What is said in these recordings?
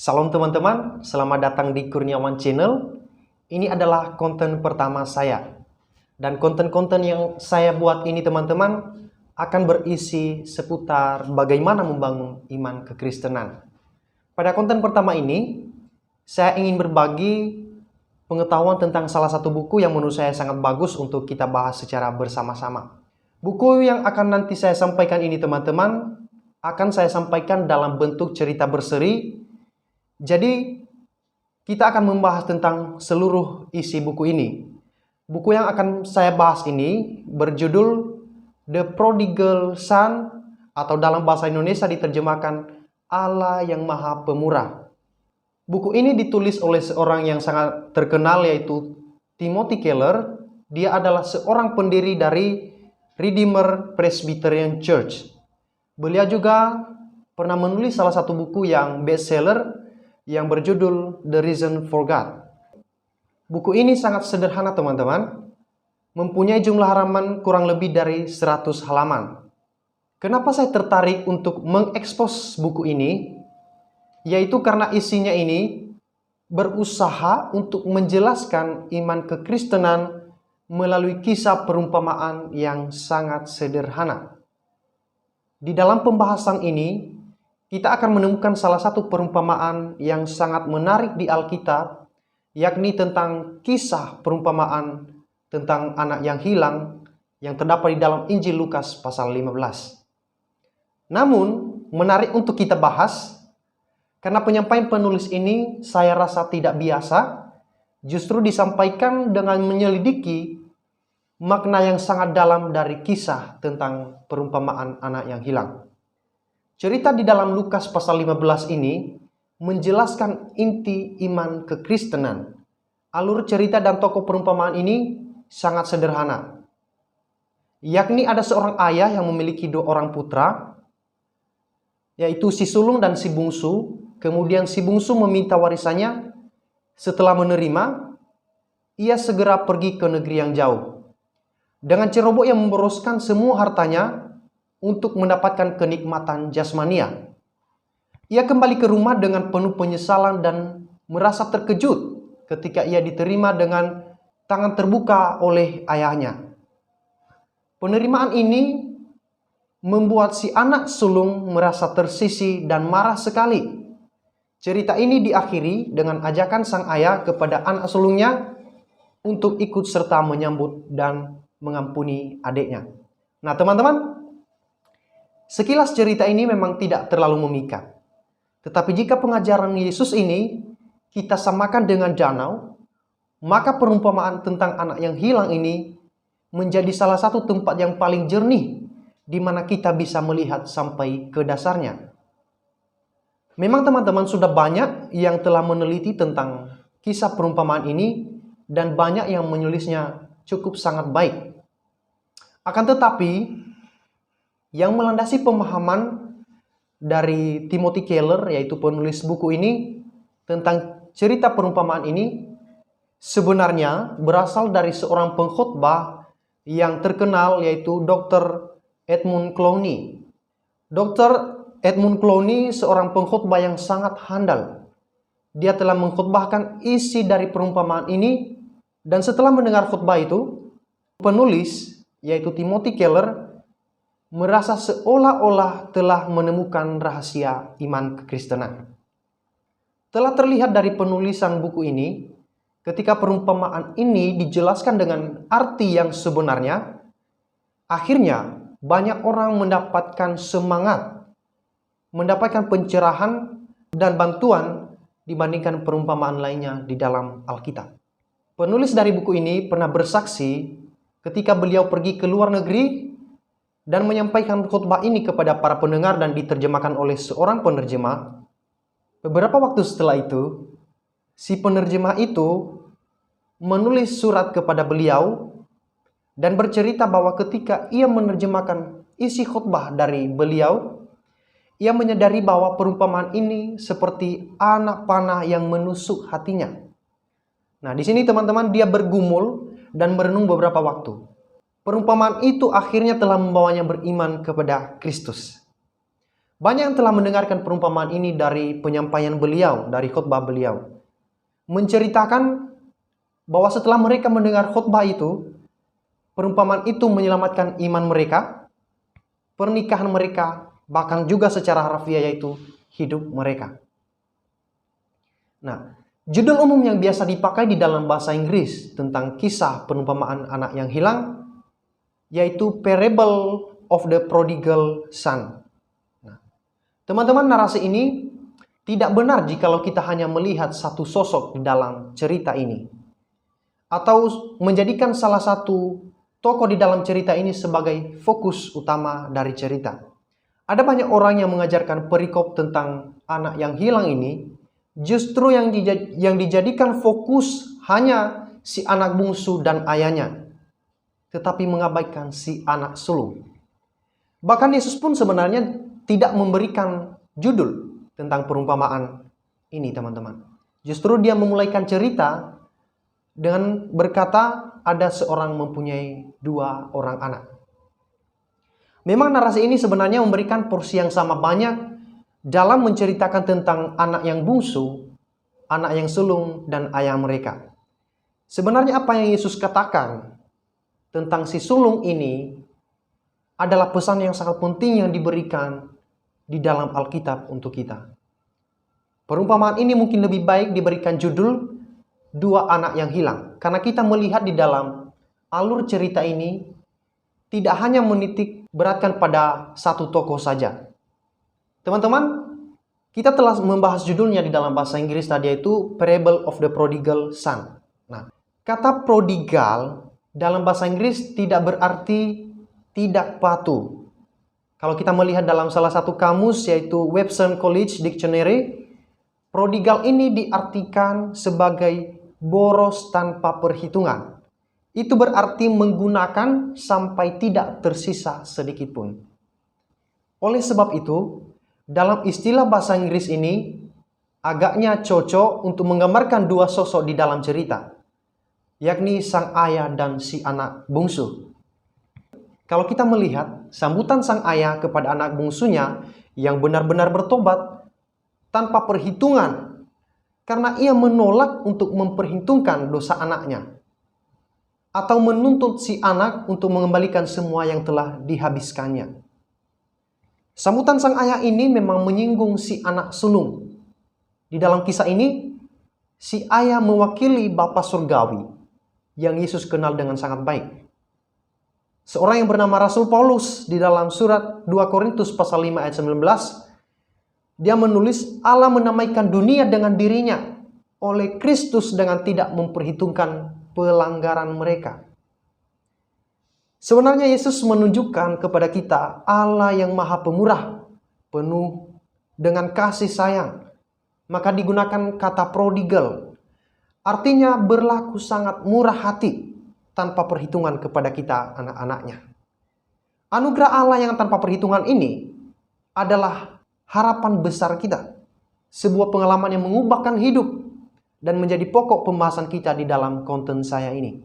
Salam teman-teman, selamat datang di Kurniawan Channel. Ini adalah konten pertama saya. Dan konten-konten yang saya buat ini teman-teman akan berisi seputar bagaimana membangun iman kekristenan. Pada konten pertama ini, saya ingin berbagi pengetahuan tentang salah satu buku yang menurut saya sangat bagus untuk kita bahas secara bersama-sama. Buku yang akan nanti saya sampaikan ini teman-teman akan saya sampaikan dalam bentuk cerita berseri. Jadi, kita akan membahas tentang seluruh isi buku ini. Buku yang akan saya bahas ini berjudul The Prodigal Son, atau dalam bahasa Indonesia diterjemahkan Allah yang Maha Pemurah. Buku ini ditulis oleh seorang yang sangat terkenal, yaitu Timothy Keller. Dia adalah seorang pendiri dari Redeemer Presbyterian Church. Beliau juga pernah menulis salah satu buku yang bestseller yang berjudul The Reason for God. Buku ini sangat sederhana teman-teman, mempunyai jumlah halaman kurang lebih dari 100 halaman. Kenapa saya tertarik untuk mengekspos buku ini? Yaitu karena isinya ini berusaha untuk menjelaskan iman kekristenan melalui kisah perumpamaan yang sangat sederhana. Di dalam pembahasan ini, kita akan menemukan salah satu perumpamaan yang sangat menarik di Alkitab, yakni tentang kisah perumpamaan tentang anak yang hilang yang terdapat di dalam Injil Lukas pasal 15. Namun, menarik untuk kita bahas, karena penyampaian penulis ini saya rasa tidak biasa, justru disampaikan dengan menyelidiki makna yang sangat dalam dari kisah tentang perumpamaan anak yang hilang. Cerita di dalam Lukas pasal 15 ini menjelaskan inti iman kekristenan. Alur cerita dan tokoh perumpamaan ini sangat sederhana. Yakni ada seorang ayah yang memiliki 2 orang putra, yaitu si sulung dan si bungsu. Kemudian si bungsu meminta warisannya. Setelah menerima, ia segera pergi ke negeri yang jauh. Dengan ceroboh yang memboroskan semua hartanya untuk mendapatkan kenikmatan jasmania. Ia kembali ke rumah dengan penuh penyesalan dan merasa terkejut ketika ia diterima dengan tangan terbuka oleh ayahnya. Penerimaan ini membuat si anak sulung merasa tersisih dan marah sekali. Cerita ini diakhiri dengan ajakan sang ayah kepada anak sulungnya untuk ikut serta menyambut dan mengampuni adiknya. Nah teman-teman, sekilas cerita ini memang tidak terlalu memikat. Tetapi jika pengajaran Yesus ini kita samakan dengan danau, maka perumpamaan tentang anak yang hilang ini menjadi salah satu tempat yang paling jernih di mana kita bisa melihat sampai ke dasarnya. Memang teman-teman sudah banyak yang telah meneliti tentang kisah perumpamaan ini dan banyak yang menulisnya cukup sangat baik. Akan tetapi, yang melandasi pemahaman dari Timothy Keller, yaitu penulis buku ini, tentang cerita perumpamaan ini, sebenarnya berasal dari seorang pengkhotbah yang terkenal, yaitu Dr. Edmund Clowney. Dr. Edmund Clowney seorang pengkhotbah yang sangat handal. Dia telah mengkhotbahkan isi dari perumpamaan ini, dan setelah mendengar khotbah itu, penulis, yaitu Timothy Keller, merasa seolah-olah telah menemukan rahasia iman kekristenan. Telah terlihat dari penulisan buku ini, ketika perumpamaan ini dijelaskan dengan arti yang sebenarnya, akhirnya banyak orang mendapatkan semangat, mendapatkan pencerahan dan bantuan dibandingkan perumpamaan lainnya di dalam Alkitab. Penulis dari buku ini pernah bersaksi ketika beliau pergi ke luar negeri dan menyampaikan khotbah ini kepada para pendengar dan diterjemahkan oleh seorang penerjemah. Beberapa waktu setelah itu, si penerjemah itu menulis surat kepada beliau dan bercerita bahwa ketika ia menerjemahkan isi khotbah dari beliau, ia menyadari bahwa perumpamaan ini seperti anak panah yang menusuk hatinya. Nah, di sini teman-teman dia bergumul dan merenung beberapa waktu. Perumpamaan itu akhirnya telah membawanya beriman kepada Kristus. Banyak yang telah mendengarkan perumpamaan ini dari penyampaian beliau, dari khotbah beliau. Menceritakan bahwa setelah mereka mendengar khotbah itu, perumpamaan itu menyelamatkan iman mereka, pernikahan mereka, bahkan juga secara harfiah yaitu hidup mereka. Nah, judul umum yang biasa dipakai di dalam bahasa Inggris tentang kisah perumpamaan anak yang hilang yaitu Parable of the Prodigal Son. Nah, teman-teman, narasi ini tidak benar jikalau kita hanya melihat satu sosok di dalam cerita ini atau menjadikan salah satu tokoh di dalam cerita ini sebagai fokus utama dari cerita. Ada banyak orang yang mengajarkan perikop tentang anak yang hilang ini justru yang dijadikan fokus hanya si anak bungsu dan ayahnya, tetapi mengabaikan si anak sulung. Bahkan Yesus pun sebenarnya tidak memberikan judul tentang perumpamaan ini, teman-teman. Justru dia memulaikan cerita dengan berkata ada seorang mempunyai 2 orang anak. Memang narasi ini sebenarnya memberikan porsi yang sama banyak dalam menceritakan tentang anak yang bungsu, anak yang sulung, dan ayah mereka. Sebenarnya apa yang Yesus katakan tentang si sulung ini adalah pesan yang sangat penting yang diberikan di dalam Alkitab untuk kita. Perumpamaan ini mungkin lebih baik diberikan judul 2 anak yang hilang, karena kita melihat di dalam alur cerita ini tidak hanya menitik beratkan pada satu tokoh saja. Teman-teman, kita telah membahas judulnya di dalam bahasa Inggris tadi, yaitu Parable of the Prodigal Son. Nah, kata prodigal dalam bahasa Inggris tidak berarti tidak patuh. Kalau kita melihat dalam salah satu kamus yaitu Webster College Dictionary, prodigal ini diartikan sebagai boros tanpa perhitungan. Itu berarti menggunakan sampai tidak tersisa sedikit pun. Oleh sebab itu, dalam istilah bahasa Inggris ini agaknya cocok untuk menggambarkan 2 sosok di dalam cerita, yakni sang ayah dan si anak bungsu. Kalau kita melihat sambutan sang ayah kepada anak bungsunya yang benar-benar bertobat tanpa perhitungan, karena ia menolak untuk memperhitungkan dosa anaknya, atau menuntut si anak untuk mengembalikan semua yang telah dihabiskannya. Sambutan sang ayah ini memang menyinggung si anak sulung. Di dalam kisah ini, si ayah mewakili Bapa Surgawi yang Yesus kenal dengan sangat baik. Seorang yang bernama Rasul Paulus di dalam surat 2 Korintus pasal 5 ayat 19, dia menulis Allah menamaikan dunia dengan dirinya oleh Kristus dengan tidak memperhitungkan pelanggaran mereka. Sebenarnya Yesus menunjukkan kepada kita Allah yang maha pemurah, penuh dengan kasih sayang. Maka digunakan kata prodigal, artinya berlaku sangat murah hati tanpa perhitungan kepada kita anak-anaknya. Anugerah Allah yang tanpa perhitungan ini adalah harapan besar kita. Sebuah pengalaman yang mengubahkan hidup dan menjadi pokok pembahasan kita di dalam konten saya ini.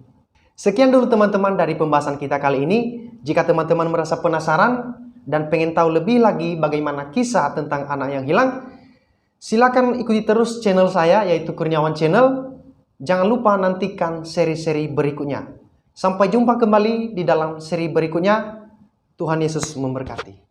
Sekian dulu teman-teman dari pembahasan kita kali ini. Jika teman-teman merasa penasaran dan pengen tahu lebih lagi bagaimana kisah tentang anak yang hilang, silakan ikuti terus channel saya yaitu Kurniawan Channel. Jangan lupa nantikan seri-seri berikutnya. Sampai jumpa kembali di dalam seri berikutnya. Tuhan Yesus memberkati.